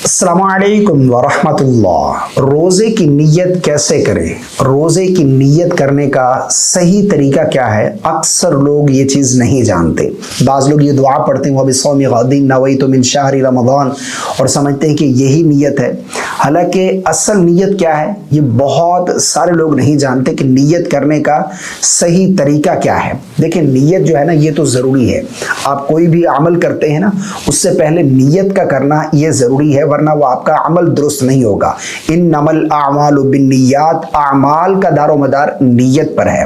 अस्सलाम वालेकुम वरहमतुल्लाह। रोज़े की नीयत कैसे करें? रोज़े की नीयत करने का सही तरीका क्या है? अक्सर लोग ये चीज़ नहीं जानते। बाज़ लोग ये दुआ पढ़ते हैं वबिस्सौमि गदिन नवैतु मिन शहरि रमज़ान और समझते हैं कि यही नीयत है। हालांकि असल नीयत क्या है ये बहुत सारे लोग नहीं जानते कि नीयत करने का सही तरीका क्या है। देखिए नीयत जो है ना ये तो ज़रूरी है। आप कोई भी अमल करते हैं ना उससे पहले नीयत का करना ये ज़रूरी है, वरना वो आपका अमल दुरुस्त नहीं होगा। इन्नमल अमालु बिन्नियात, अमाल का दारो मदार नीयत पर है।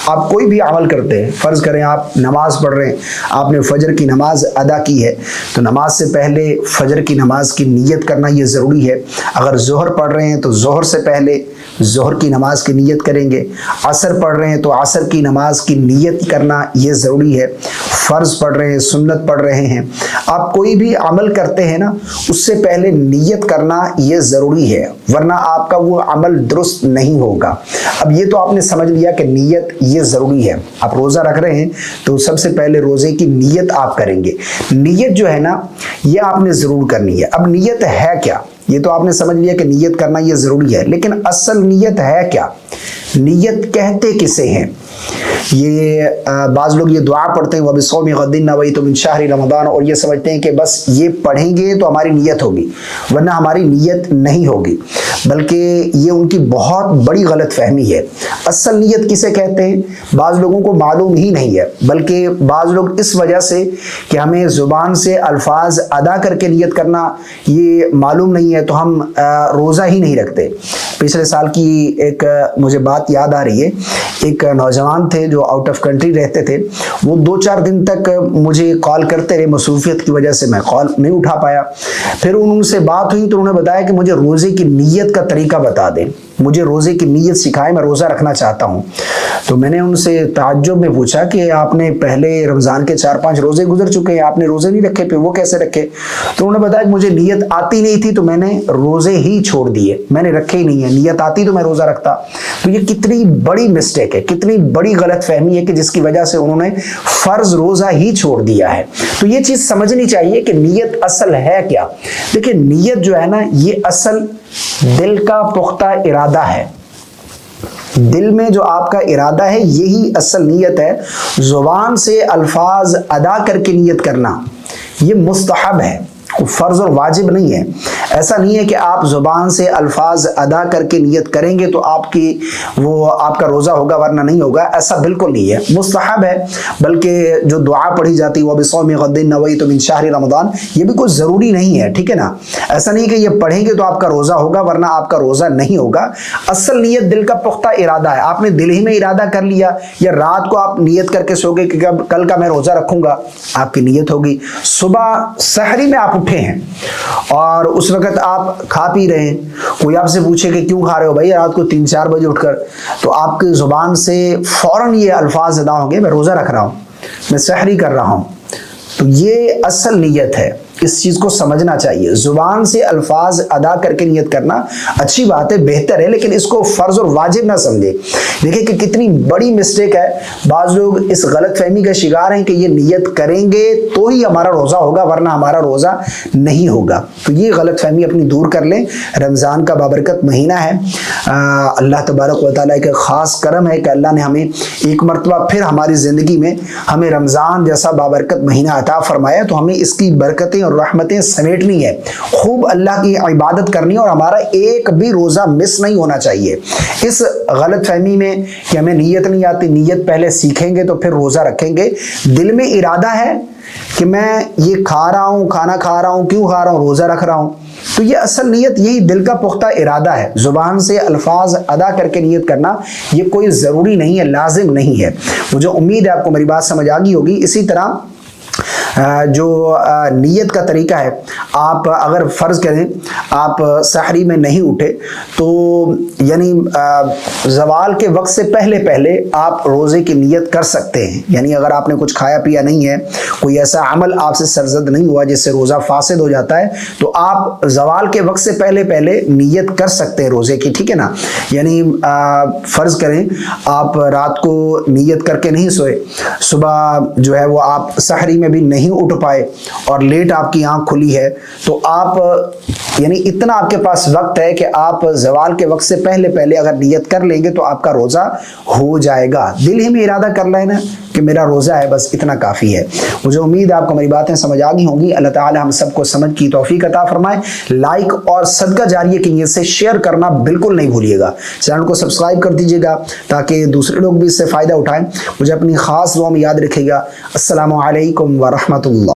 आप कोई भी अमल करते हैं, फ़र्ज़ करें आप नमाज पढ़ रहे हैं, आपने फजर की नमाज अदा की है तो नमाज से पहले फजर की नमाज की नीयत करना ये ज़रूरी है। अगर ज़ोहर पढ़ रहे हैं तो ज़ोहर से पहले ज़ोहर की नमाज की नीयत करेंगे। असर पढ़ रहे हैं तो असर की नमाज की नीयत करना ये ज़रूरी है। फ़र्ज़ पढ़ रहे हैं, सुन्नत पढ़ रहे हैं, आप कोई भी अमल करते हैं ना उससे पहले नीयत करना ये ज़रूरी है, वरना आपका वो अमल दुरुस्त नहीं होगा। अब ये तो आपने समझ लिया कि नीयत ये ज़रूरी है। आप रोज़ा रख रहे हैं तो सबसे पहले रोज़े की नीयत आप करेंगे। नीयत जो है ना ये आपने ज़रूर करनी है। अब नीयत है क्या? ये तो आपने समझ लिया कि नीयत करना ये ज़रूरी है, लेकिन असल नीयत है क्या? नीयत कहते किसे हैं? ये बाज़ लोग ये दुआ पढ़ते हैं वबिस्सौमि गदिन नवैतु मिन शहरि रमज़ान और ये समझते हैं कि बस ये पढ़ेंगे तो हमारी नीयत होगी, वरना हमारी नीयत नहीं होगी। बल्कि ये उनकी बहुत बड़ी गलत फहमी है। असल नीयत किसे कहते हैं बाज़ लोगों को मालूम ही नहीं है, बल्कि बाज़ लोग इस वजह से कि हमें ज़ुबान से अल्फाज अदा करके नीयत करना ये मालूम नहीं है तो हम रोज़ा ही नहीं रखते। पिछले साल की एक मुझे बात याद आ रही है। एक नौजवान थे जो आउट ऑफ कंट्री रहते थे, वो 2-4 दिन तक मुझे कॉल करते रहे, मसरूफियत की वजह से मैं कॉल नहीं उठा पाया। फिर उनसे बात हुई तो उन्होंने बताया कि मुझे रोज़े की नीयत का तरीका बता दें, मुझे रोज़े की नीयत सिखाएं, मैं रोज़ा रखना चाहता हूँ। तो मैंने उनसे ताज्जुब में पूछा कि आपने पहले रमज़ान के 4-5 रोज़े गुजर चुके हैं, आपने रोज़े नहीं रखे, फिर वो कैसे रखे? तो उन्होंने बताया कि मुझे नीयत आती नहीं थी तो मैंने रोज़े ही छोड़ दिए, मैंने रखे ही नहीं है। नीयत आती तो मैं रोज़ा रखता। तो ये कितनी बड़ी मिस्टेक है, कितनी बड़ी गलत फहमी है कि जिसकी वजह से उन्होंने फ़र्ज़ रोज़ा ही छोड़ दिया है। तो ये चीज़ समझनी चाहिए कि नीयत असल है क्या। देखिए नीयत जो है ना ये असल दिल का पुख्ता इरादा है। दिल में जो आपका इरादा है यही असल नीयत है। ज़ुबान से अल्फाज अदा करके नीयत करना ये मुस्तहब है, फ़र्ज़ और वाजिब नहीं है। ऐसा नहीं है कि आप ज़ुबान से अल्फाज अदा करके नियत करेंगे तो आपका रोज़ा होगा वरना नहीं होगा, ऐसा बिल्कुल नहीं है। मुस्तहब है, बल्कि जो दुआ पढ़ी जाती है वबिस्सौमि गदिन नवैतु मिन शहरि रमज़ान ये भी कोई ज़रूरी नहीं है, ठीक है ना। ऐसा नहीं कि ये पढ़ेंगे तो आपका रोज़ा होगा वरना आपका रोज़ा नहीं होगा। असल नीयत दिल का पुख्ता इरादा है। आपने दिल ही में इरादा कर लिया या रात को आप नियत करके सो गए कि कल का मैं रोज़ा रखूँगा, आपकी नीयत होगी। सुबह सहरी में आप उठे हैं और उस वक्त आप खा पी रहे हैं, कोई आपसे पूछे कि क्यों खा रहे हो भाई रात को 3-4 बजे उठकर, तो आपकी ज़ुबान से फ़ौरन ये अल्फाज अदा होंगे मैं रोज़ा रख रहा हूँ, मैं सहरी कर रहा हूँ। तो ये असल नीयत है, इस चीज़ को समझना चाहिए। ज़ुबान से अल्फाज अदा करके नियत करना अच्छी बात है, बेहतर है, लेकिन इसको फ़र्ज़ और वाजिब ना समझे। देखिए कि कितनी बड़ी मिस्टेक है। बाज़ लोग इस गलत फहमी का शिकार हैं कि ये नियत करेंगे तो ही हमारा रोज़ा होगा वरना हमारा रोज़ा नहीं होगा। तो ये गलत फहमी अपनी दूर कर लें। रमज़ान का बाबरकत महीना है, अल्लाह तबारक व तआला का ख़ास करम है कि अल्लाह ने हमें एक मरतबा फिर हमारी ज़िंदगी में हमें रमज़ान जैसा बाबरकत महीना अता फरमाया, तो हमें इसकी बरकतें रहमतें समेटनी है, खूब अल्लाह की इबादत करनी है और हमारा एक भी रोज़ा मिस नहीं होना चाहिए। इस गलत फहमी में कि हमें नीयत नहीं आती, नीयत पहले सीखेंगे तो फिर रोज़ा रखेंगे। दिल में इरादा है कि मैं ये खा रहा हूँ, खाना खा रहा हूँ, क्यों खा रहा हूँ, रोज़ा रख रहा हूँ, तो ये असल नीयत यही दिल का पुख्ता इरादा है। ज़ुबान से अल्फाज अदा करके नियत करना ये कोई ज़रूरी नहीं है, लाजिम नहीं है। मुझे उम्मीद है आपको मेरी बात समझ आ गई होगी। इसी तरह जो नीयत का तरीका है, आप अगर फ़र्ज़ करें आप सहरी में नहीं उठे तो यानी ज़वाल के वक्त से पहले पहले आप रोज़े की नीयत कर सकते हैं। यानी अगर आपने कुछ खाया पिया नहीं है, कोई ऐसा अमल आपसे सरजद नहीं हुआ जिससे रोज़ा फासिद हो जाता है, तो आप ज़वाल के वक्त से पहले पहले नीयत कर सकते हैं रोज़े की, ठीक है ना। यानी फ़र्ज़ करें आप रात को नीयत करके नहीं सोए, सुबह जो है वो आप सहरी में भी नहीं نہیں اٹھ پائے اور لیٹ آپ کی آنکھ کھلی ہے تو آپ یعنی اتنا آپ کے پاس وقت ہے کہ آپ زوال کے وقت سے پہلے پہلے اگر نیت کر لیں گے تو آپ کا روزہ ہو جائے گا. دل ہی میں ارادہ کر لینا کہ میرا روزہ ہے، بس اتنا کافی ہے. مجھے امید ہے آپ کو میری باتیں سمجھ آ گئی ہوں گی. اللہ تعالی ہم سب کو سمجھ کی توفیق عطا فرمائے. لائک اور صدقہ جاریہ کی نیت سے شیئر کرنا بالکل نہیں بھولیے گا. چینل کو سبسکرائب کر دیجیے گا تاکہ دوسرے لوگ بھی اس سے فائدہ اٹھائیں. مجھے اپنی خاص دعا میں یاد رکھے گا. السلام علیکم ورحمۃ اللہ.